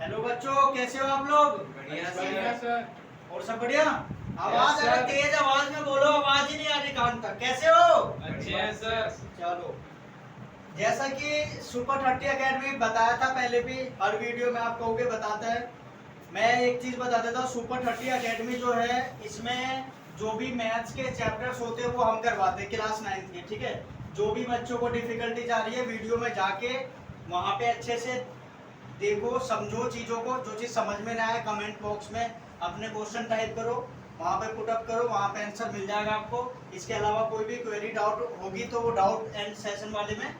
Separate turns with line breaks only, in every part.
Hello बच्चों, कैसे हो आप लोग?
बढ़िया सर।
और सब बढ़िया? आवाज
सर।
अगर तेज आवाज में बोलो, आवाज ही नहीं आ रही कान तक। कैसे हो?
अच्छे हैं सर।
चलो, जैसा कि सुपर 30 एकेडमी बताया था पहले भी, हर वीडियो में आप कहोगे बताता है। मैं एक चीज बता देता हूँ, सुपर 30 एकेडमी जो है इसमें जो भी मैथ्स के चैप्टर्स होते हैं वो हम करवाते हैं क्लास 9 के। ठीक है, जो भी बच्चों को डिफिकल्टीज आ रही है वीडियो में जाके वहाँ पे अच्छे से देखो, समझो चीजों को। जो चीज समझ में ना आए कमेंट बॉक्स में अपने क्वेश्चन टाइप करो, वहाँ पे पुट अप करो, वहाँ पे आंसर मिल जाएगा आपको। इसके अलावा कोई भी क्वेरी डाउट होगी तो वो डाउट एंड सेशन वाले में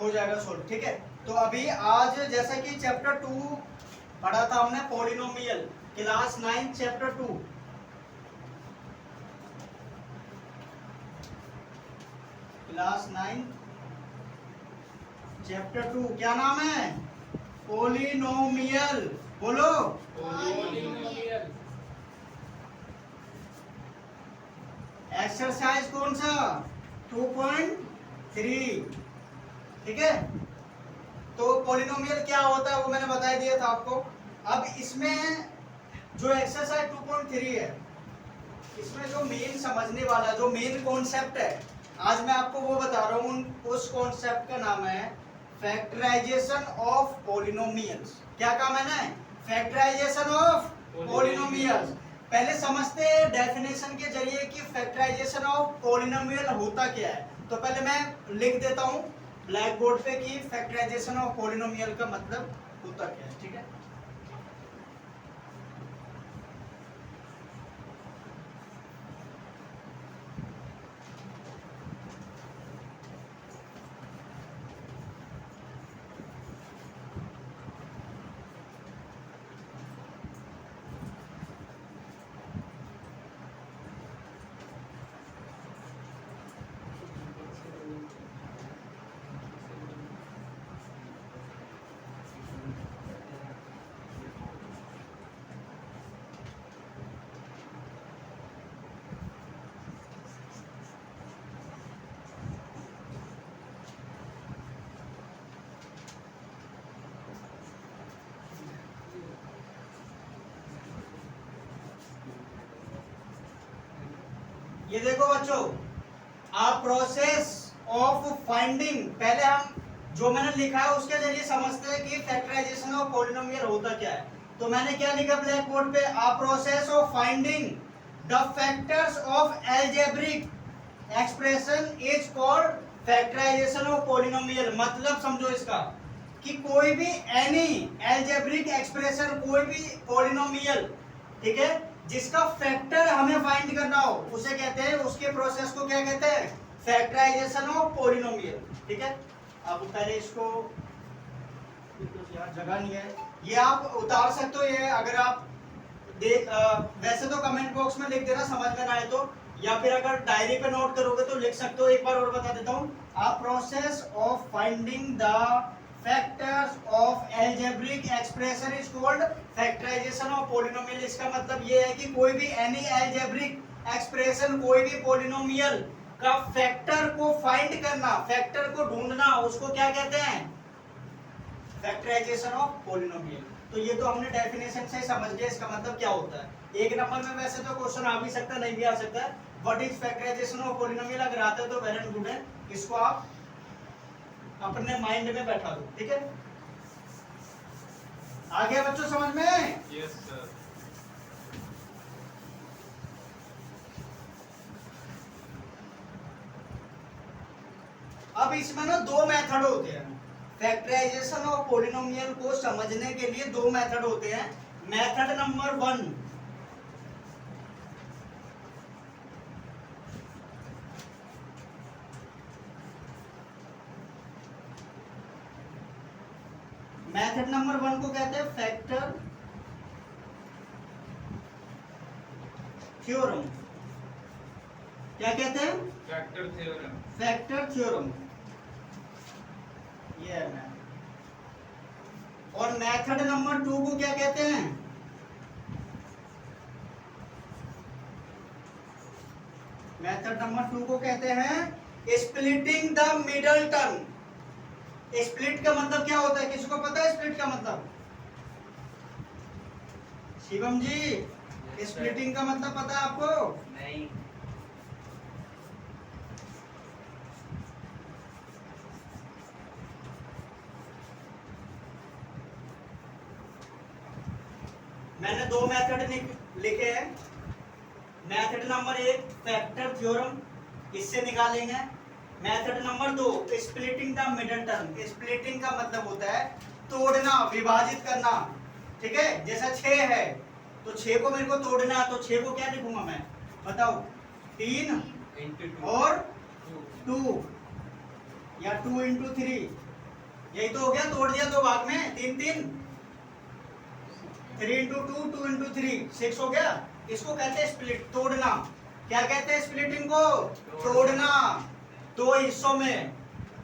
हो जाएगा सोल्व। ठीक है, तो अभी आज जैसा कि चैप्टर 2 पढ़ा था हमने, polynomial, class 9 chapter 2। Class 9 chapter 2 क्या नाम है? पॉलिनोमियल। बोलो।
पॉलिनोमियल।
एक्सरसाइज कौन सा? 2.3। ठीक है, तो पॉलिनोमियल क्या होता है वो मैंने बता दिया था आपको। अब इसमें जो एक्सरसाइज 2.3 है, इसमें जो मेन समझने वाला, जो मेन कॉन्सेप्ट है, आज मैं आपको वो बता रहा हूँ। उस कॉन्सेप्ट का नाम है फैक्टराइजेशन ऑफ पॉलिनोमियल्स। क्या काम है ना? Factorization of polynomials. पहले समझते हैं डेफिनेशन के जरिए कि फैक्टराइजेशन ऑफ पॉलिनोमियल होता क्या है। तो पहले मैं लिख देता हूँ ब्लैक बोर्ड पे कि फैक्टराइजेशन ऑफ पॉलिनोमियल का मतलब होता क्या है। ठीक है, ये देखो बच्चों, आप प्रोसेस ऑफ फाइंडिंग, पहले हम जो मैंने लिखा है उसके जरिए समझते हैं कि फैक्टराइजेशन ऑफ पॉलिनोमियल होता क्या है। तो मैंने क्या लिखा ब्लैक बोर्ड पे? A process of finding the factors of algebraic expression is called factorisation of polynomial. मतलब समझो इसका कि कोई भी एनी अलजेब्रिक एक्सप्रेशन, कोई भी पॉलिनोमियल, ठीक है, जिसका फैक्टर हमें फाइंड करना हो उसे कहते हैं, उसके प्रोसेस को क्या कहते हैं? Factorization of polynomial. ठीक है, अब पहले इसको, यार जगह नहीं है, ये आप उतार सकते हो। ये अगर आप देख वैसे तो कमेंट बॉक्स में लिख देना समझ में ना आए तो, या फिर अगर डायरी पे नोट करोगे तो लिख सकते हो। एक बार और बता देता हूँ, a process of finding the factors of algebraic expression is called factorisation of polynomial. इसका मतलब ये है कि कोई भी एनी अलजेब्रिक एक्सप्रेशन, कोई भी पॉलिनोमियल का फैक्टर को फाइंड करना, फैक्टर को ढूंढना, उसको क्या कहते हैं? Factorization of polynomial. तो ये तो हमने डेफिनेशन से समझ गए इसका मतलब क्या होता है। एक नंबर में वैसे तो क्वेश्चन आ भी सकता है, नहीं भी आ सकता है। What is factorization of polynomial अगर आता है तो वेल एंड गुड है, इसको आप अपने माइंड में बैठा दो। ठीक है, आ गया बच्चों समझ में?
Yes sir.
अब इसमें ना दो मेथड होते हैं फैक्टराइजेशन ऑफ पॉलिनोमियल को समझने के लिए। दो मेथड होते हैं। मेथड नंबर 1, मेथड नंबर 1 को कहते हैं फैक्टर थ्योरम। क्या कहते हैं?
Factor theorem.
फैक्टर थ्योरम, ये है मैथड। और मेथड नंबर 2 को क्या कहते हैं? मेथड नंबर 2 को कहते हैं splitting the middle term. Split का मतलब क्या होता है? किसी को पता है स्प्लिट का मतलब? शिवम जी, स्प्लिटिंग का मतलब पता है आपको?
नहीं।
मैंने दो मेथड लिखे हैं। मेथड नंबर 1 फैक्टर थ्योरम, इससे निकालेंगे। Method number 2 splitting the middle term. Splitting का मतलब होता है तोड़ना, विभाजित करना। ठीक है, जैसा 6 है तो 6 को मेरे को तोड़ना है, तो 6 को क्या लिखूंगा मैं, बताओ? 3 और 2 या 2 इंटू 3, यही तो हो गया। तोड़ दिया दो भाग में, 3 3, 3 इंटू 2, 2 इंटू 3, 6 हो गया। इसको कहते हैं स्प्लिट, तोड़ना। क्या कहते हैं स्प्लिटिंग को? तोड़ना, दो हिस्सों में।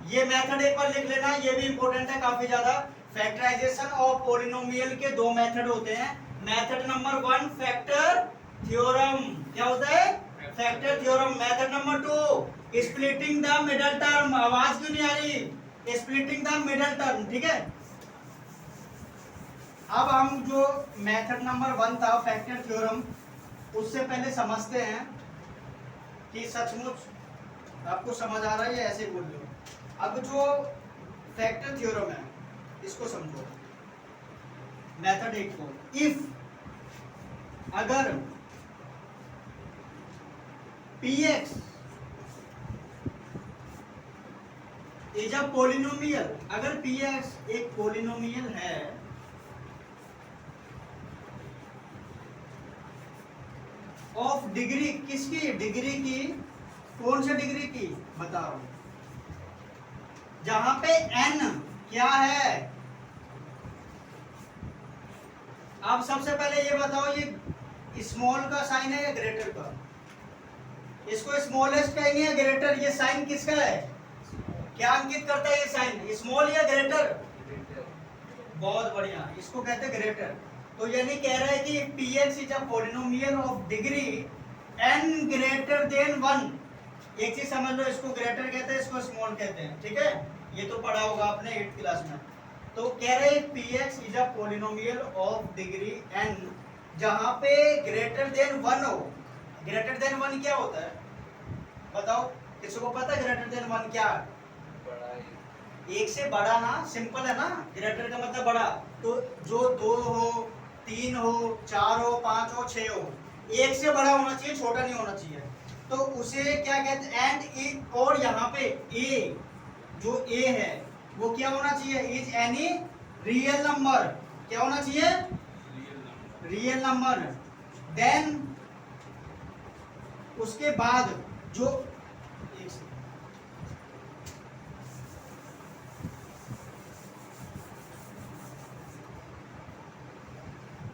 ये मेथड एक बार लिख लेना, ये भी इंपॉर्टेंट है काफी ज्यादा। फैक्टराइजेशन और पॉलिनोमियल के दो मेथड होते हैं। मेथड नंबर 1 फैक्टर थ्योरम, क्या होता है? Factor theorem. Method number 2 splitting the middle term. आवाज क्यों नहीं आ रही? स्प्लिटिंग द मिडल टर्म, ठीक है। अब हम जो मेथड नंबर 1 था फैक्टर थ्योरम, उससे पहले समझते हैं कि सचमुच आपको समझ आ रहा है या ऐसे बोल रहे हो। अब जो फैक्टर थ्योरम है इसको समझो। मेथड 1 को, इफ, अगर px इज अ पॉलिनोमियल, अगर px एक पॉलिनोमियल है ऑफ डिग्री, किसकी डिग्री की? कौन सी डिग्री की बताओ? जहां पे n क्या है? अब सबसे पहले ये बताओ, ये स्मॉल का साइन है या ग्रेटर का? इसको स्मॉलेस्ट कहेंगे या ग्रेटर? ये साइन किसका है? क्या अंकित करता है ये साइन, स्मॉल या ग्रेटर? बहुत बढ़िया, इसको कहते हैं ग्रेटर। तो यानी कह रहा है कि px is a polynomial of degree n greater than 1। एक चीज समझ लो, इसको ग्रेटर कहते हैं, इसको स्मॉल कहते हैं, ठीक है। ये तो पढ़ा होगा आपने 8th क्लास में। तो कह रहे हैं px is a polynomial of degree n जहां पे ग्रेटर देन 1 हो। ग्रेटर देन 1 क्या होता है बताओ? किसी को पता है ग्रेटर देन 1 क्या है? एक से बड़ा ना, सिंपल है ना। ग्रेटर का मतलब बड़ा। तो जो 2 हो, 3 हो, 4 हो, 5 हो, 6 हो, एक से बड़ा होना चाहिए, छोटा नहीं होना चाहिए। तो उसे क्या कहते हैं? एंड ए, और यहाँ पे ए, जो ए है वो क्या होना चाहिए? Is any real number. क्या होना चाहिए? Real number. देन उसके बाद जो,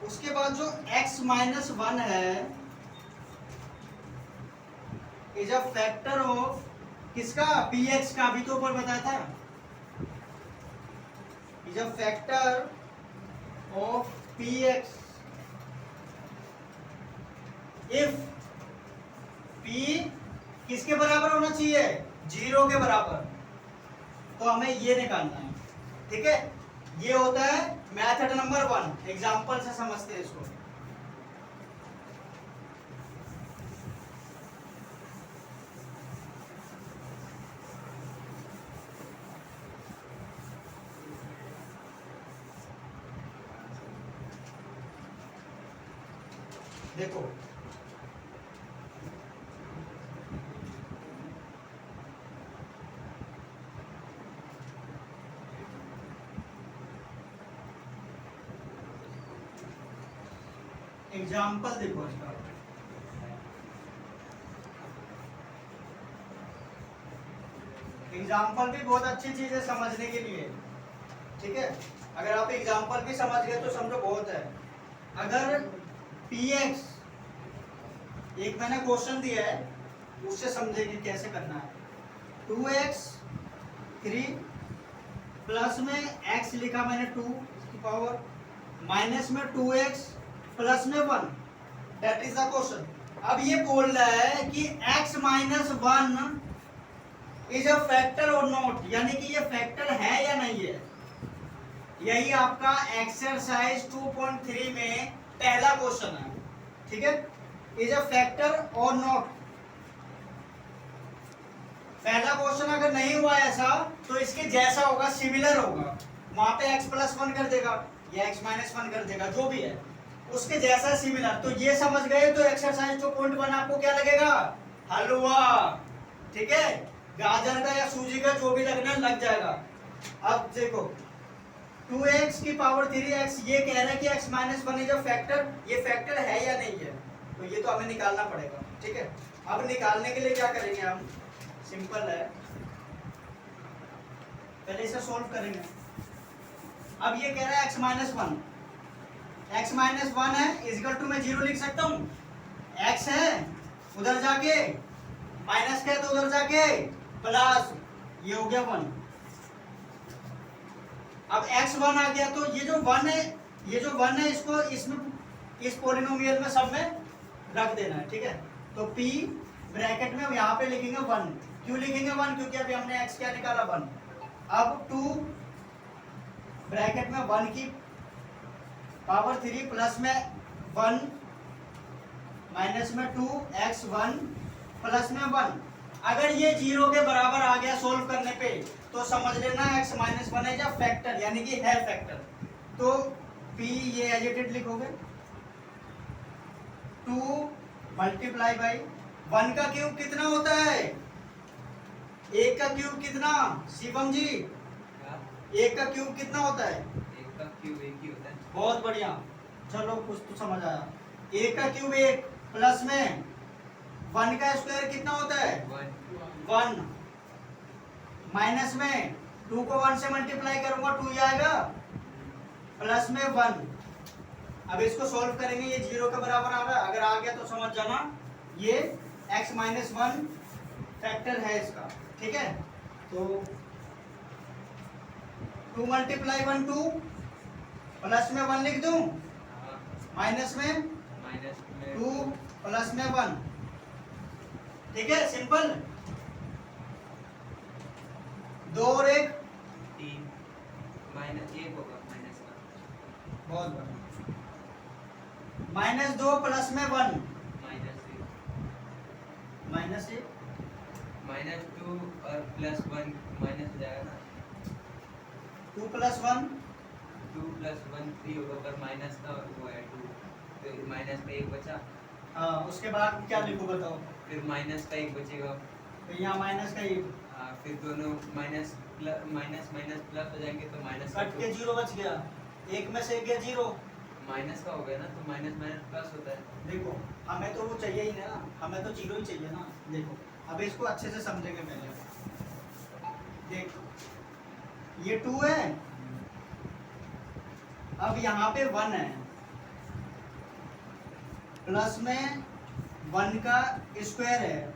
उसके बाद जो x माइनस 1 है इज अ फैक्टर ऑफ किसका? px का, भी तो ऊपर बताया था। Is a factor of px if p किसके बराबर होना चाहिए? 0 के बराबर। तो हमें ये निकालना है, ठीक है। ये होता है मेथड नंबर 1। एग्जांपल से समझते हैं इसको। देखो, एग्जाम्पल देखो इसका। एग्जाम्पल भी बहुत अच्छी चीज है समझने के लिए, ठीक है। अगर आप एग्जाम्पल भी समझ गए तो समझो बहुत है। अगर px, एक मैंने क्वेश्चन दिया है उससे समझेंगे कैसे करना है। 2x 3 प्लस में x लिखा मैंने 2 की पावर, माइनस में 2x प्लस में 1, दैट इज द क्वेश्चन। अब ये बोल रहा है कि x minus 1 is a factor और नॉट, यानी कि ये फैक्टर है या नहीं है। यही आपका एक्सरसाइज 2.3 में पहला क्वेश्चन है, ठीक है। इज अ फैक्टर और नॉट। पहला क्वेश्चन अगर नहीं हुआ ऐसा तो इसके जैसा होगा, सिमिलर होगा। वहां पे x+1 कर देगा या x-1 कर देगा, जो भी है उसके जैसा सिमिलर। तो ये समझ गए तो एक्सरसाइज 2.1 आपको क्या लगेगा, हलवा, ठीक है। गाजर का या सूजी का जो भी लगना लग जाएगा। अब देखो 2x की पावर 3x, ये कह रहा है कि x-1 इज अ फैक्टर। ये फैक्टर है या नहीं है, तो ये तो हमें निकालना पड़ेगा, ठीक है। अब निकालने के लिए क्या करेंगे हम, सिंपल है, पहले इसे सॉल्व करेंगे। अब ये कह रहा है x-1, x-1 है इक्वल टू, मैं 0 लिख सकता हूँ। x है उधर जाके माइनस का है तो उधर जाके प्लस, ये हो गया 1। अब x1 आ गया तो ये जो 1 है, ये जो 1 है इसको इसमें इस पॉलिनोमियल में सब में रख देना है, ठीक है। तो p ब्रैकेट में यहाँ पे लिखेंगे 1। क्यों लिखेंगे 1, क्योंकि अभी हमने x क्या निकाला 1। अब 2 ब्रैकेट में 1 की पावर 3 प्लस में 1 माइनस में 2 x1 प्लस में 1। अगर ये 0 के बराबर आ गया सोल्व करने पे तो समझ लेना x-1 है या फैक्टर, यानी कि है फैक्टर। तो p ये एजिटेड लिखोगे, 2 मल्टीप्लाई बाई 1 का क्यूब कितना होता है, 1 का क्यूब कितना, शिवम जी 1 का क्यूब कितना होता है,
1 का क्यूब 1 ही होता है।
बहुत बढ़िया, चलो कुछ तो समझ आया। 1 का क्यूब 1 प्लस में 1 का स्क्वायर कितना होता है 1, माइनस में 2 को 1 से मल्टीप्लाई करूंगा 2 ही आएगा, प्लस में 1। अब इसको सॉल्व करेंगे, ये 0 के बराबर आ रहा है, अगर आ गया तो समझ जाना ये x-1 फैक्टर है इसका, ठीक है। तो 2 मल्टीप्लाई 1 2, प्लस में 1 लिख दूं, माइनस में
माइनस में
2 प्लस में 1, ठीक है, सिंपल। 2 और 1
3 माइनस 1 होगा, माइनस का
बहुत बढ़िया, -2 प्लस में 1
माइनस 1
-1
-2 और प्लस 1 माइनस हो जाएगा ना,
2 प्लस 1
2 प्लस 1 3 होगा, पर माइनस का वो है 2, तो माइनस का 1 बचा,
हाँ, उसके बाद क्या लिखूं बताओ,
फिर माइनस का 1 बचेगा,
तो यहाँ माइनस का 1
फिर दोनों माइनस माइनस प्लस हो जाएंगे, तो माइनस
कट के 0 बच गया, 1 में से 1 गया 0।
माइनस का हो गया ना, तो माइनस माइनस प्लस होता है।
देखो हमें तो वो चाहिए ही ना, हमें तो 0 ही चाहिए ना। देखो अब इसको अच्छे से समझेंगे पहले। देखो ये 2 है, अब यहाँ पे 1 है, प्लस में 1 का स्क्वायर है,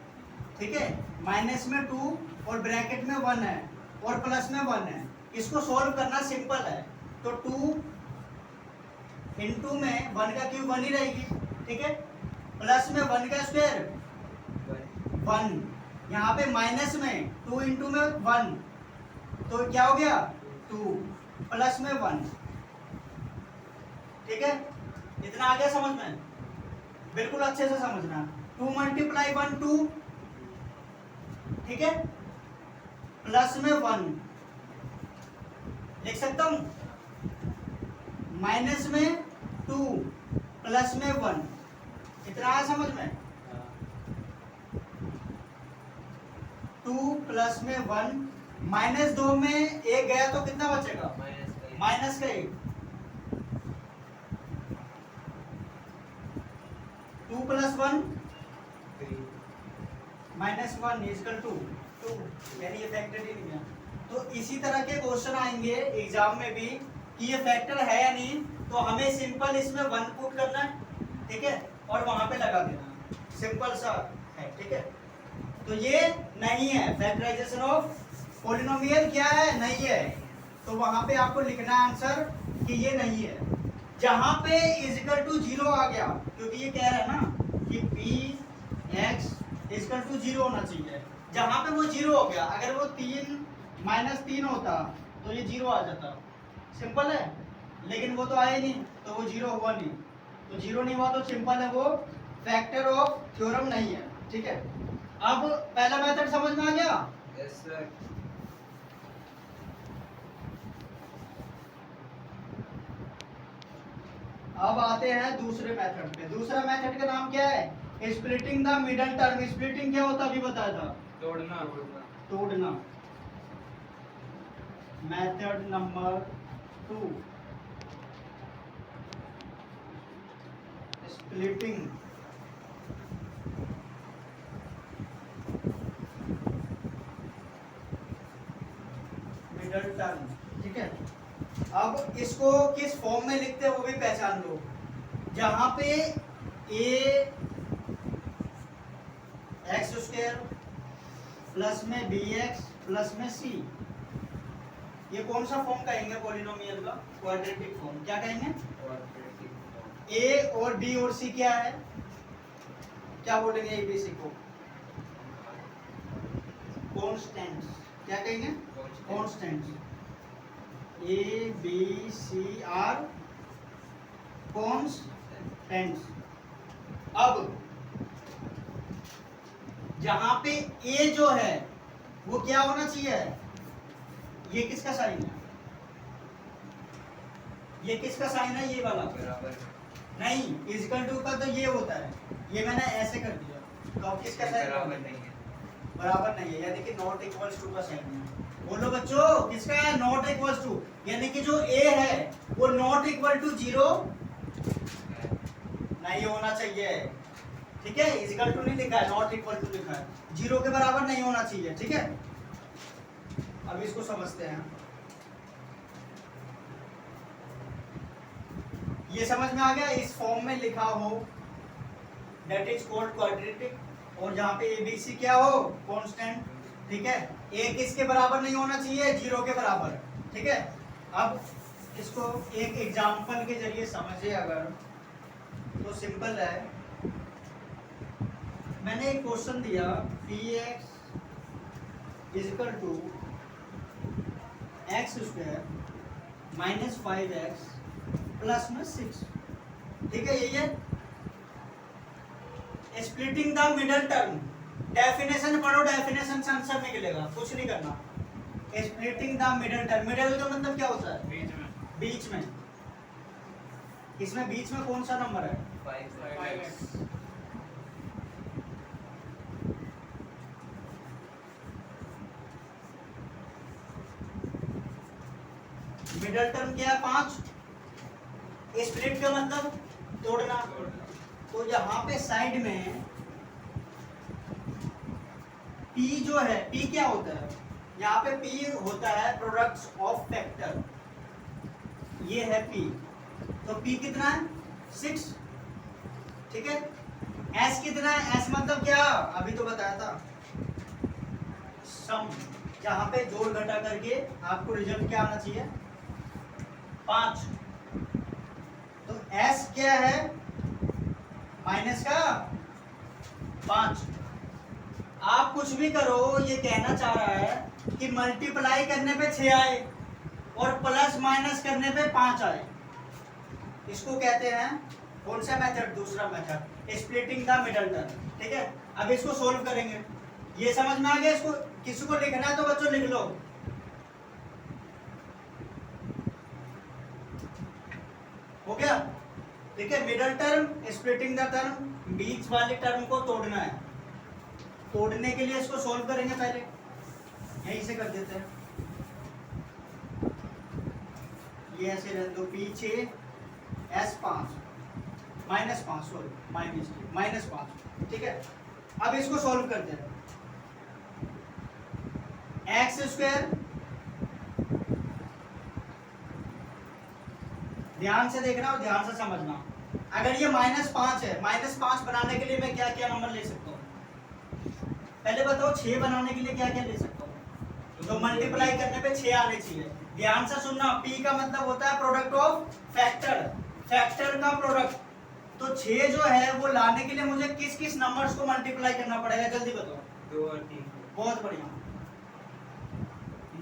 ठीक है, माइनस में 2 और ब्रैकेट में 1 है और प्लस में 1 है। इसको सॉल्व करना सिंपल है। तो 2 इंटू में 1 का क्यूब 1 ही रहेगी, ठीक है, प्लस में 1 का स्क्वायर 1, यहाँ पे माइनस में 2 इंटू में 1, तो क्या हो गया 2 प्लस में 1, ठीक है। इतना आ गया समझ में, बिल्कुल अच्छे से समझना। 2 मल्टीप्लाई 1 2, ठीक है, प्लस में 1 लिख सकता हूं, माइनस में 2 प्लस में 1, इतना आया समझ में। 2 प्लस में 1, -2 में 1 गया तो कितना बचेगा, माइनस का 1, 2 प्लस 1 -1 इक्वल टू 2, यानी ये फैक्टर ही नहीं है। तो इसी तरह के क्वेश्चन आएंगे एग्जाम में भी कि ये फैक्टर है या नहीं, तो हमें सिंपल इसमें 1 पुट करना है, ठीक है, और वहां पे लगा देना, सिंपल सा है, ठीक है। तो ये नहीं है, फैक्टराइजेशन ऑफ पॉलिनोमियल क्या है, नहीं है, तो वहां पे आपको लिखना है आंसर कि ये नहीं है। जहां पे इक्वल टू 0 आ गया, क्योंकि ये कह रहा है ना कि p(x) इक्वल टू 0 होना चाहिए, जहां पे वो 0 हो गया, अगर वो 3 -3 होता तो ये 0 आ जाता, सिंपल है, लेकिन वो तो आया नहीं तो वो 0 हुआ नहीं, तो जीरो नहीं हुआ तो सिंपल है वो फैक्टर ऑफ थ्योरम नहीं है। ठीक है, अब पहला मेथड समझ में आ गया।
Yes sir.
अब आते हैं दूसरे मेथड पे। दूसरा मेथड का नाम क्या है? Splitting the middle term. Splitting क्या होता है अभी बताया था?
तोड़ना।
तोड़ना। Method number 2, splitting middle term. ठीक है, अब इसको किस फॉर्म में लिखते हैं वो भी पहचान लो। जहां पे a एक्स स्क्वायर प्लस में bx प्लस में c, ये कौन सा फॉर्म कहेंगे पॉलिनोमियल का? Quadratic form. क्या कहेंगे? a और b और c क्या है? क्या बोलेंगे a b c को? कॉन्स्टेंट्स। क्या कहेंगे? Constants. a b c are constants. अब जहां पे a जो है वो क्या होना चाहिए? ये किसका साइन है? ये किसका साइन है? ये वाला
बराबर।
नहीं, इक्वल टू का तो ये होता है, ये मैंने ऐसे कर दिया तो अब किसका साइन
बराबर नहीं है।
बराबर नहीं है, यानी कि नॉट इक्वल्स टू का साइन है। बोलो बच्चों किसका है? नॉट इक्वल्स टू, यानी कि जो a है वो नॉट इक्वल टू 0 नहीं होना चाहिए। ठीक है, इक्वल टू नहीं लिखा है, नॉट इक्वल टू लिखा है, 0 के बराबर नहीं होना चाहिए। ठीक है, अब इसको समझते हैं। ये समझ में आ गया? इस फॉर्म में लिखा हो दैट इज कॉल्ड क्वाड्रेटिक, और जहां पे a b c क्या हो? कांस्टेंट। ठीक है, a किसके बराबर नहीं होना चाहिए? 0 के बराबर। ठीक है, अब इसको एक एग्जांपल के जरिए समझे अगर तो सिंपल है। मैंने एक क्वेश्चन दिया px is equal to x square minus 5x plus में 6। ठीक है, यही है splitting the middle term. Definition पढ़ो, डेफिनेशन से आंसर निकलेगा, कुछ नहीं करना। Splitting the middle term, middle का मतलब क्या होता है?
बीच में।
बीच में। इसमें बीच में कौन सा नंबर है?
5x।
मिडल टर्म क्या है? 5। स्प्लिट का मतलब तोड़ना। तो यहाँ पे साइड में P जो है, P क्या होता है? यहाँ पे P होता है प्रोडक्ट्स ऑफ फैक्टर, ये है P। तो P कितना है? 6। ठीक है, S कितना है? S मतलब क्या? अभी तो बताया था, सम। जहाँ पे जोड़ घटा करके आपको रिजल्ट क्या आना चाहिए? 5। तो S क्या है? माइनस का 5। आप कुछ भी करो, ये कहना चाह रहा है कि मल्टीप्लाई करने पे 6 आए और प्लस माइनस करने पे 5 आए। इसको कहते हैं कौन सा मेथड? दूसरा method, splitting the middle term. ठीक है, अब इसको सोल्व करेंगे। ये समझ में आ गया? इसको किसी को लिखना है तो बच्चों लिख लो। हो गया? ठीक है, middle term, splitting the term, बीच वाले टर्म को तोड़ना है। तोड़ने के लिए इसको सोल्व करेंगे, पहले यहीं से कर देते हैं। ये ऐसे रह दो, पीछे S5 -5, सॉरी -5। ठीक है, अब इसको सोल्व करते हैं। एक्स स्क्वायर, ध्यान से देखना और ध्यान से समझना। अगर ये -5 है, -5 बनाने के लिए मैं क्या क्या नंबर ले सकता हूँ? पहले बताओ, 6 बनाने के लिए क्या क्या ले सकता हूँ? तो मल्टीप्लाई करने पे 6 आने चाहिए। ध्यान से सुनना, P का मतलब होता है प्रोडक्ट ऑफ फैक्टर, फैक्टर का प्रोडक्ट। तो 6 जो है वो लाने के लिए मुझे किस किस नंबर्स को मल्टीप्लाई करना पड़ेगा? जल्दी बताओ।
2 और 3।
बहुत बढ़िया।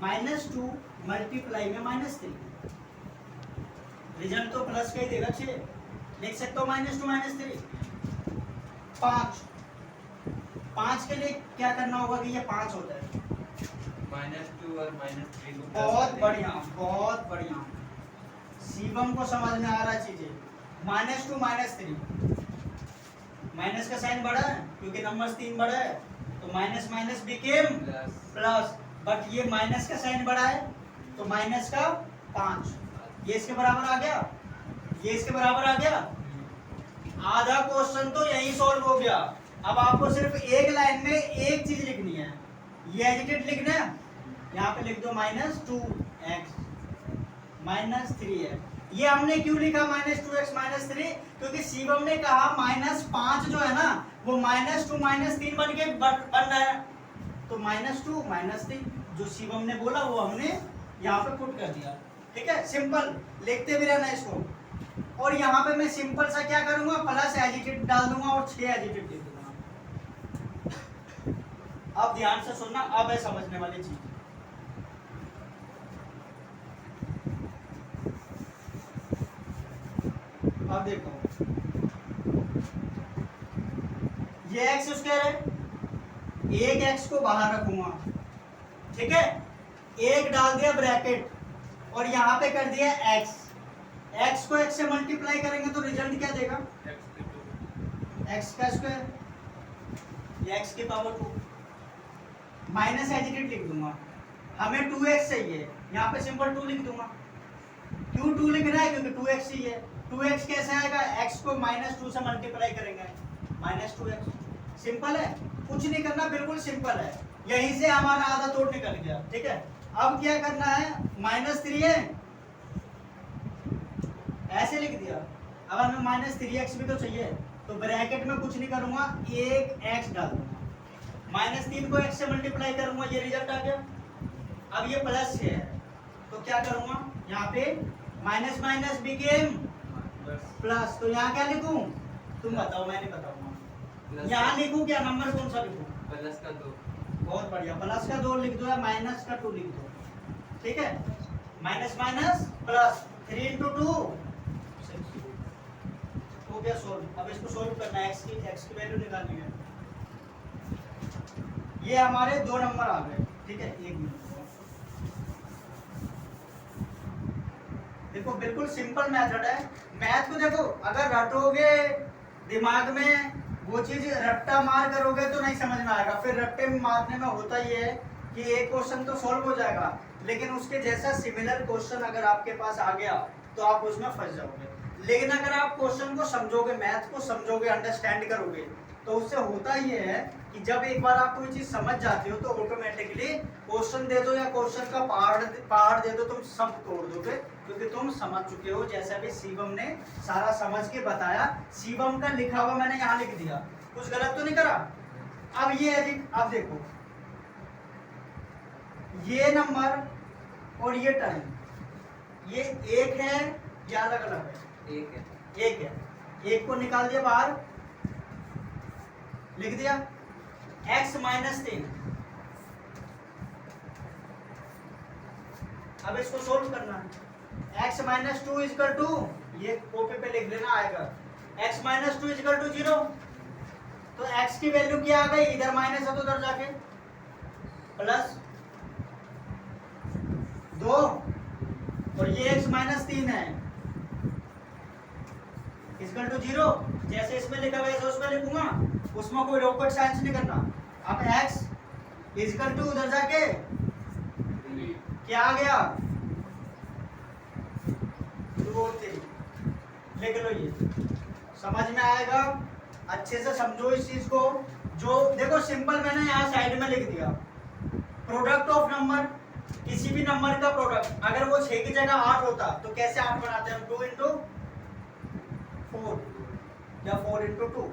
-2 मल्टीप्लाई में -3, रिजल्ट तो प्लस का ही देगा 6। लिख सकते हो -2 -3 5 5 के लिए क्या करना होगा कि ये 5 होता है।
-2 और -3 को
बहुत बढ़िया, बहुत बढ़िया। शिवम को समझ में आ रहा है चीजें। -2 -3 माइनस का साइन बड़ा है क्योंकि नंबर 3 बड़ा है, तो minus minus became
plus
plus, but ये माइनस का साइन बड़ा है तो माइनस का 5, ये इसके बराबर आ गया, ये इसके बराबर आ गया। आधा क्वेश्चन तो यही सॉल्व हो गया। अब आपको सिर्फ एक लाइन में एक चीज लिखनी है, ये एजिटेड लिखना है। यहाँ पे लिख दो -2x -3x। ये हमने क्यों लिखा -2x -3? क्योंकि शिवम ने कहा -5 जो है ना वो -2 -3 बन के बन रहा है, तो -2 -3 जो शिवम ने बोला वो हमने यहाँ पे पुट कर दिया। ठीक है, सिंपल लिखते भी रहना इसको। और यहाँ पे मैं सिंपल सा क्या करूंगा, प्लस एजिटेड डाल दूंगा और 6 एजिटेड लिख दूंगा। अब ध्यान से सुनना, अब है समझने वाली चीज। अब देखो, ये एक्स स्क्वायर है, एक एक्स को बाहर रखूंगा, ठीक है, एक डाल दिया ब्रैकेट और यहाँ पे कर दिया एक्स। एक्स को एक्स से मल्टीप्लाई करेंगे तो रिजल्ट क्या देगा, एक्स का स्क्वायर, ये एक्स की पावर 2 माइनस एजिटेड लिख दूंगा। हमें 2x चाहिए, यहाँ पे सिंपल 2 लिख दूंगा। क्यों 2 लिख रहा है, क्योंकि 2x ही है। 2x कैसे आएगा, x को -2 से मल्टीप्लाई करेंगे, -2x। सिंपल है, कुछ नहीं करना, बिल्कुल सिंपल है। यहीं से हमारा आधा तोड़ निकल गया। ठीक है, अब क्या करना है, -3 है, ऐसे लिख दिया। अब हमें -3x भी तो चाहिए, तो ब्रैकेट में कुछ नहीं करूंगा, एक x डाल दूंगा, -3 को x से मल्टीप्लाई करूंगा, ये रिजल्ट आ गया। अब ये प्लस है तो क्या करूंगा, यहाँ पे माइनस माइनस बिकेम प्लस, तो यहाँ क्या लिखूं, तुम बताओ, मैं नहीं बताऊंगा। यहाँ लिखूं क्या, नंबर कौन सा लिखूं,
प्लस का 2।
बहुत बढ़िया, प्लस का 2 लिख दो या माइनस का 2 लिख दो। ठीक है, माइनस माइनस प्लस, 3 × 2 हो गया सोल्व। अब इसको सोल्व करना है, x की वैल्यू निकालनी है। ये हमारे 2 नंबर आ गए। ठीक है, 1 मिनट देखो, बिल्कुल सिंपल मेथड है। मैथ को देखो, अगर रटोगे दिमाग में, वो चीज रट्टा मार करोगे तो नहीं समझ में आएगा। फिर रट्टे मारने में होता ही है कि एक क्वेश्चन तो सॉल्व हो जाएगा, लेकिन उसके जैसा सिमिलर क्वेश्चन अगर आपके पास आ गया तो आप उसमें फंस जाओगे। लेकिन अगर आप क्वेश्चन को समझोगे, मैथ को समझोगे, अंडरस्टैंड करोगे, तो उससे होता ये है कि जब एक बार आप कोई चीज समझ जाते हो तो ऑटोमेटिकली क्वेश्चन दे दो या क्वेश्चन का पहाड़ दे दो, तुम सब तोड़ दोगे, क्योंकि तुम समझ चुके हो। जैसा भी शिवम ने सारा समझ के बताया, शिवम का लिखा हुआ मैंने यहाँ लिख दिया, कुछ गलत तो नहीं करा। अब ये अब देखो, ये नंबर और ये टर्म, ये एक है या अलग अलग है,
एक है,
एक है, एक को निकाल दिया बाहर, लिख दिया x -3। अब इसको सोल्व करना है, x -2 इक्वल टू, ये कॉपी पे लिख लेना आएगा, x -2 इक्वल टू 0। तो x की वैल्यू क्या आ गई, इधर माइनस है तो उधर जाके प्लस 2, और ये x -3 है इक्वल टू 0। जैसे इसमें लिखा हुआ है उसमें लिखूंगा, उसमें कोई रॉकेट साइंस नहीं करना। अब x इक्वल टू उधर जाके क्या आ गया, 2 और 3 लिख लो। ये समझ में आएगा, अच्छे से समझो इस चीज को। जो देखो सिंपल मैंने यहाँ साइड में लिख दिया, प्रोडक्ट ऑफ नंबर, किसी भी नंबर का प्रोडक्ट, अगर वो 6 की जगह 8 होता तो कैसे 8 बनाते हैं, 2 × 4 या 4 × 2।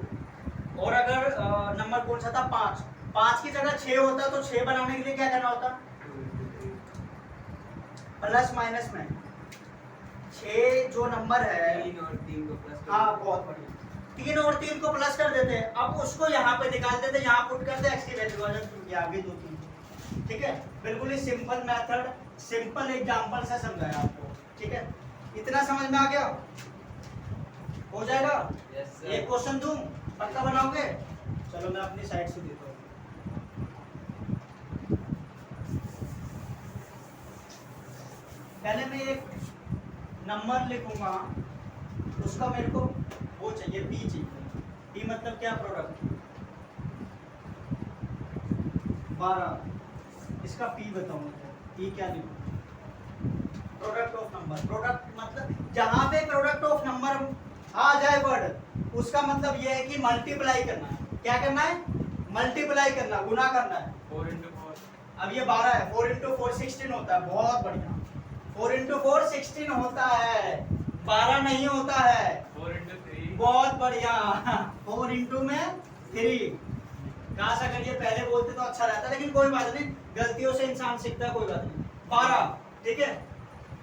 और अगर नंबर कौन सा था, 5 की जगह 6 होता तो 6 बनाने के लिए क्या करना होता, प्लस माइनस में 6 जो नंबर है,
3 और 3 को प्लस कर,
हाँ बहुत बढ़िया, 3 और 3 को प्लस कर देते हैं। अब उसको यहाँ पे निकाल देते, यहाँ पुट करते, x की वैल्यू आ जाती है आगे 2 3। ठीक है, बिल्कुल ही सिंपल मेथड, सिंपल एग्जांपल से समझाया आपको। ठीक है, इतना समझ में आ गया। हो जाएगा?
Yes sir.
एक क्वेश्चन दूं, पक्का बनाओगे? चलो मैं अपनी साइड से देता हूँ। पहले मैं एक नंबर लिखूंगा, उसका मेरे को वो चाहिए, पी चाहिए। पी मतलब क्या? प्रोडक्ट। 12, इसका पी बताऊंगा। पी क्या लिखूं? Product of number. प्रोडक्ट मतलब जहां पे प्रोडक्ट ऑफ नंबर आ जाए वर्ड, उसका मतलब ये है कि मल्टीप्लाई करना है। क्या करना है? मल्टीप्लाई करना, गुना करना है।
4 into 4
अब ये 12 है, 4 into 4 16 होता है। बहुत बढ़िया, 4 into 4 16 होता है, 12 नहीं होता है।
4 into 3
बहुत बढ़िया, 4 into में 3। काश अगर ये पहले बोलते तो अच्छा रहता, लेकिन कोई बात नहीं, गलतियों से इंसान सीखता है, कोई बात नहीं। 12, ठीक है।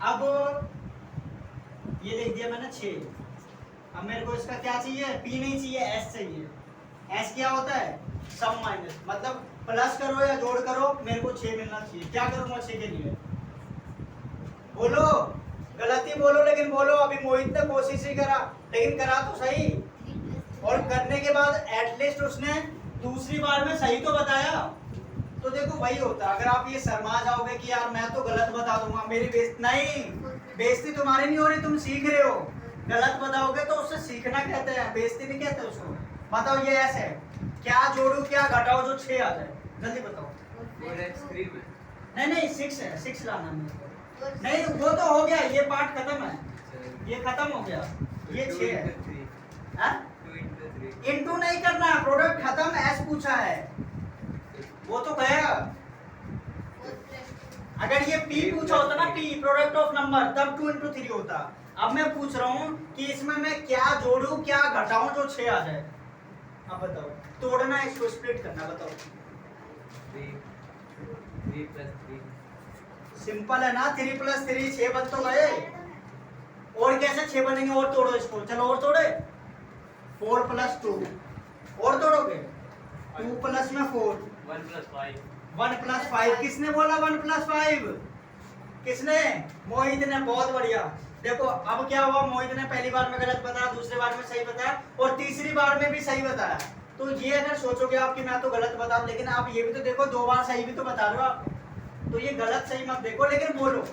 अब ये लिख दिया मैंने 6। अब मेरे को इसका क्या चाहिए? पी नहीं चाहिए, एस चाहिए। एस क्या होता है? सम माइनस, मतलब प्लस करो या जोड़ करो, मेरे को 6 मिलना चाहिए। क्या करूंगा 6 के लिए? बोलो, गलती बोलो लेकिन बोलो। अभी मोहित ने कोशिश ही करा, लेकिन करा तो सही, और करने के बाद एटलीस्ट उसने दूसरी बार में सही तो बताया। तो देखो वही होता है, अगर आप ये शर्मा जाओगे कि यार मैं तो गलत बता दूंगा, मेरी बेइज्जती नहीं, बेइज्जती तुम्हारी नहीं हो रही, तुम सीख रहे हो। गलत बताओगे तो उससे सीखना कहते हैं, बेइज्जती नहीं कहते उसको। बताओ ये ऐसे है, क्या जोड़ू क्या घटाओ जो 6 आ जाए? जल्दी बताओ।
4x 3 में
नहीं 6 है, 6 लाना है मेरे को। नहीं वो तो हो गया, ये पार्ट खत्म है, ये खत्म हो गया, ये 6 है।
2 into 3
इनटू नहीं करना, प्रोडक्ट खत्म, एस पूछा है, वो तो कहेगा। अगर ये पी पूछा होता ना, पी प्रोडक्ट ऑफ नंबर, तब 2 into 3 होता। अब मैं पूछ रहा हूँ कि इसमें मैं क्या जोड़ू क्या घटाऊं जो 6 आ जाए। अब बताओ, तोड़ना है इसको, स्प्लिट करना, बताओ।
3 plus 3
सिंपल है ना, 3 plus 3 6 बन तो गए। और कैसे 6 बनेंगे? और तोड़ो इसको, चलो और तोड़े। 4 plus 2 और तोड़ोगे, 2 plus में 4,
1 plus 5
1 plus 5। किसने बोला 1 plus 5? किसने? मोहित ने। बहुत बढ़िया। देखो अब क्या हुआ, मोहित ने पहली बार में गलत बताया, दूसरी बार में सही बताया, और तीसरी बार में भी सही बताया। तो ये अगर सोचोगे आप कि मैं तो गलत बता रहा हूं, लेकिन आप ये भी तो देखो 2 बार सही भी तो बता रहे हो आप, तो ये गलत सही मत देखो, लेकिन बोलो।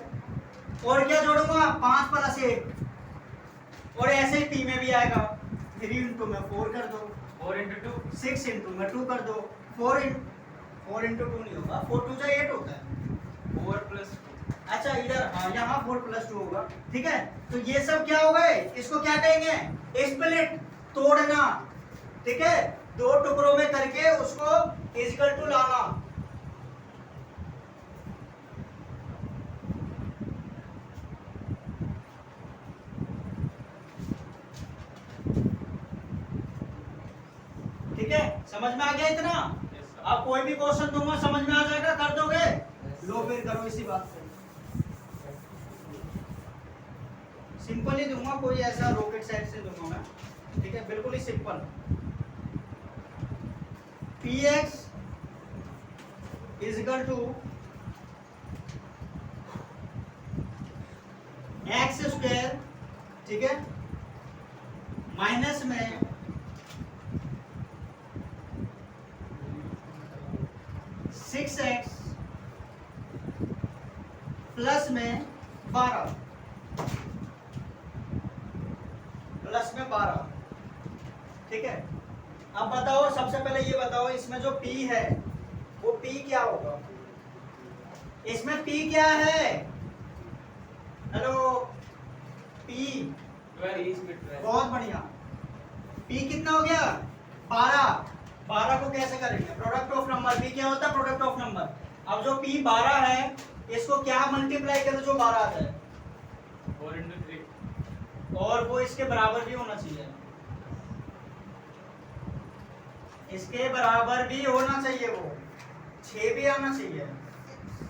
और क्या जोड़ूंगा? 5 plus 1, और ऐसे ही पी में भी आएगा। 3 into में 4 कर दो,
4 into 2
6 into में 2 कर दो। 4 into 2 नहीं होगा, 4 2 जा 8 होता है।
4 plus 2
अच्छा इधर, हाँ यहाँ 4 plus 2 होगा, ठीक है। तो ये सब क्या हो गए? इसको क्या कहेंगे? स्प्लिट, तोड़ना, ठीक है। 2 टुकड़ों में करके उसको इक्वल टू लाना। ठीक है, समझ में आ गया इतना?
Yes, sir.
अब कोई भी क्वेश्चन दूंगा समझ में आ जाएगा, कर दोगे? लो फिर करो इसी बात से। सिंपल ही दूंगा, कोई ऐसा रॉकेट साइंस से दूंगा मैं, ठीक है, बिल्कुल ही simple. px is equal to x square, ठीक है, माइनस में सिक्स एक्स प्लस में 12, प्लस में 12, ठीक है। अब बताओ, सबसे पहले ये बताओ, इसमें जो p है वो p क्या होगा? इसमें p क्या है? हेलो, p
12
बहुत बढ़िया। p कितना हो गया? 12। 12 को कैसे करेंगे? Product of number. p क्या होता है? Product of number. अब जो p 12 है, इसको क्या मल्टीप्लाई करो जो 12 आता है?
4 into 3
और वो इसके बराबर भी होना चाहिए, इसके बराबर भी होना चाहिए, वो 6 भी आना चाहिए।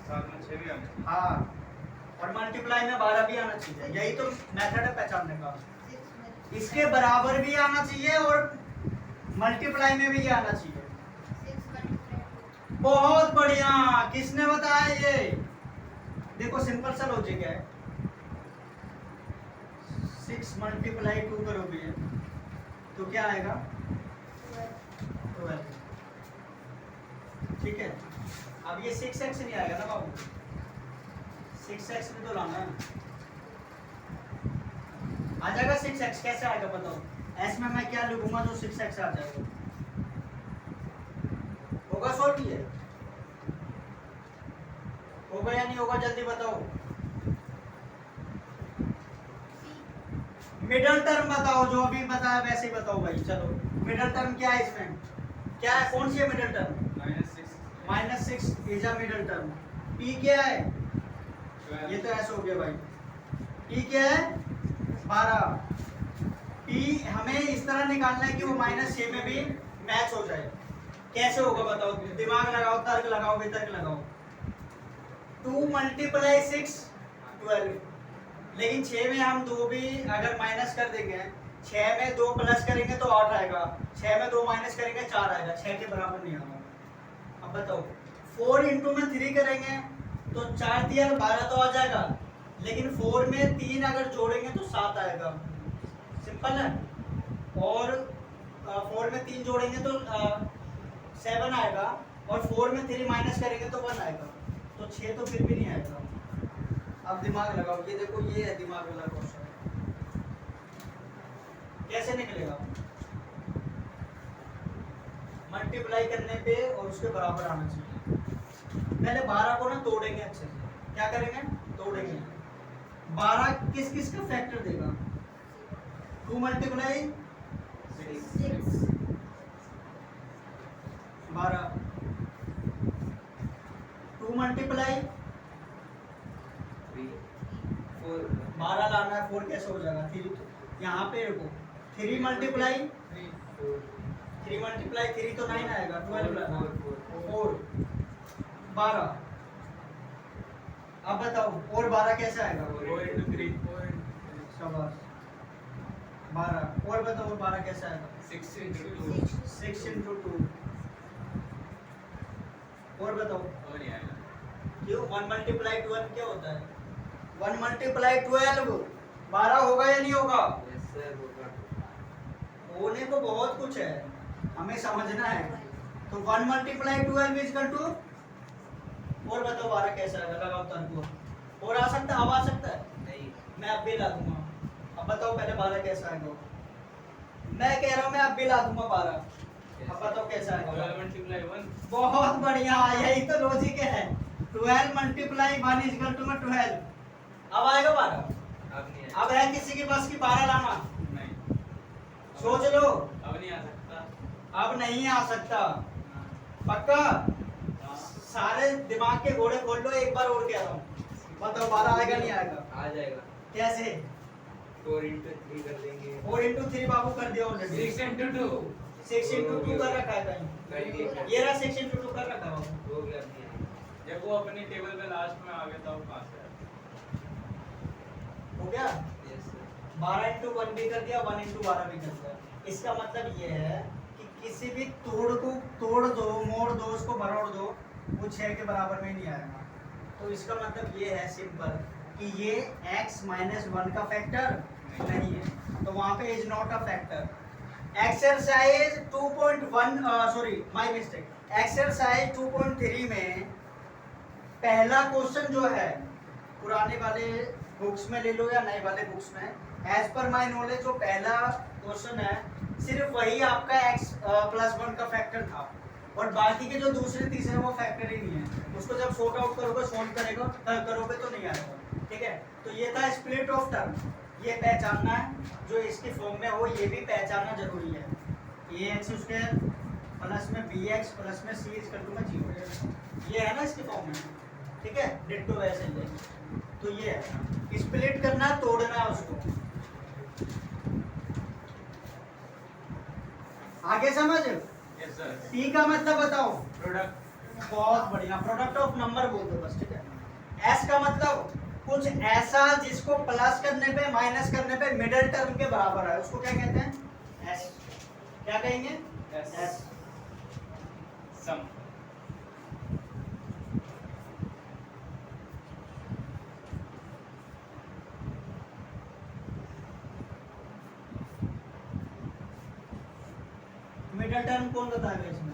साथ में 6 भी आने।
हाँ, और मल्टीप्लाई में 12 भी आना चाहिए। यही तो मेथड है पहचानने का। इसके बराबर भी आना चाहिए और मल्टीप्लाई में भी आना चाहिए। बहुत बढ़िया, किसने बताया ये? देखो सिंपल सा लॉजिक है। 6 मल्टीप्लाई 2 करोगे तो क्या आएगा 12। ठीक है, अब ये 6x नहीं आएगा ना बाबू, 6x में तो लाना है, आ जाएगा 6x। कैसे आएगा बताओ, s में मैं क्या लिखूंगा तो 6x आ जाएगा, होगा सॉल्व ये, होगा या नहीं होगा जल्दी बताओ। मिडल टर्म बताओ, जो अभी बताया वैसे ही बताओ भाई। चलो मिडल टर्म क्या है इसमें, क्या है, कौन सी है middle term, -6 is a middle term. p क्या है, ये तो ऐसे हो गया भाई, p क्या है 12। p हमें इस तरह निकालना है कि वो -6 में भी मैच हो जाए। कैसे होगा बताओ, दिमाग लगाओ, तर्क लगाओ, वितर्क लगाओ। 2 × 6 12, लेकिन 6 में हम 2 भी अगर माइनस कर देंगे, 6 में 2 प्लस करेंगे तो 8 आएगा, 6 में 2 माइनस करेंगे 4 आएगा, 6 के बराबर नहीं आएगा। अब बताओ 4 × में 3 करेंगे तो 4 3 12 तो आ जाएगा, लेकिन 4 में 3 अगर जोड़ेंगे तो 7 आएगा, सिंपल है। और 4 में 3 जोड़ेंगे तो 7 आएगा, और 4 में 3 माइनस करेंगे तो 1 आएगा, तो 6 तो फिर भी नहीं आएगा। अब दिमाग लगाओ, ये देखो ये है दिमाग वाला क्वेश्चन, कैसे निकलेगा, मल्टीप्लाई करने पे और उसके बराबर आना चाहिए। पहले 12 को ना तोड़ेंगे अच्छे से, क्या करेंगे, तोड़ेंगे। 12 किस किस का फैक्टर देगा, 2 × 6 12, 2 ×
4
12 लाना है, 4 कैसे हो जाएगा, 3 यहाँ पे रुको, 3 × 3 तो 9 आएगा, 12 लाना, 4 12। अब बताओ और 12 कैसे आएगा,
4 × 3
शाबाश 12। और बताओ और 12 कैसे आएगा,
6 × 2
6 × 2। और बताओ
और नहीं आएगा।
क्यों, 1 × 12 क्या होता है, 1 × 12 12 होगा या नहीं होगा,
यस सर होगा।
होने को बहुत कुछ है, हमें समझना है। तो 1 × 12 इज इक्वल टू, और बताओ 12 कैसे आएगा, लगाओ तर्क को। और आ सकता है, अब आ सकता है,
नहीं
मैं अब भी ला दूंगा। अब बताओ पहले 12 कैसे आएगा, मैं कह रहा हूँ मैं अब भी ला दूंगा 12। अब बताओ कैसे आएगा,
12 × 1
बहुत बढ़िया, यही तो लॉजिक है। 12 × 1 इज इक्वल टू 12। अब आएगा 12,
अब नहीं आएगा।
अब है किसी के पास की 12 लाना,
नहीं,
सोच लो,
अब नहीं आ सकता।
अब नहीं आ सकता, पक्का।
हाँ।
सारे दिमाग के घोड़े खोल लो, एक बार और कह रहा हूँ, बताओ 12 आएगा नहीं आएगा,
आ जाएगा।
कैसे,
4 × 3 कर देंगे।
4 × 3 बाबू कर दिया ऑलरेडी,
6 × 2
6 × 2 कर रखा है कहीं,
कर दिया।
ये रहा 6 × 2 कर रखा है बाबू।
हो गया, अब नहीं आएगा।
जब वो अपनी टेबल पे लास्ट में आ गया था, वो कहाँ से आया?
हो गया,
यस सर।
12 × 1 भी कर दिया, 1 × 12 भी कर दिया। इसका मतलब ये है कि किसी भी तोड़ को तोड़ दो, मोड़ दो, उसको मरोड़ दो, वो 6 के बराबर में नहीं आएगा। तो इसका मतलब ये है सिंपल कि ये x - 1 का फैक्टर नहीं है, तो वहां पे is not a factor. Exercise 2.1 sorry my mistake, exercise 2.3 में पहला क्वेश्चन जो है, पुराने वाले बुक्स में ले लो या नए वाले बुक्स में, एज पर माय नॉलेज जो पहला क्वेश्चन है सिर्फ वही आपका x + 1 का फैक्टर था, और बाकी के जो दूसरे तीसरे वो फैक्टर ही नहीं है। उसको जब सॉर्ट आउट करोगे, सोल्व करोगे तो नहीं आएगा, ठीक है। तो ये था स्प्लिट ऑफ टर्म, ये पहचानना है, जो इसकी फॉर्म में हो ये भी पहचानना जरूरी है। ax² प्लस में bx प्लस में c इक्वल टू 0, ये है ना इसकी फॉर्म में, ठीक है। डिट्टो वैसे ही है, तो ये है, स्प्लिट करना, तोड़ना है उसको। आगे समझ,
यस सर।
p का मतलब बताओ,
प्रोडक्ट।
बहुत बढ़िया, प्रोडक्ट ऑफ नंबर बोल दो बस, ठीक है। s का मतलब कुछ ऐसा जिसको प्लस करने पे माइनस करने पे मिडिल टर्म के बराबर है, उसको क्या कहते हैं, s। क्या कहेंगे, s।
सम।
मिडिल टर्म कौन बताएगा इसमें?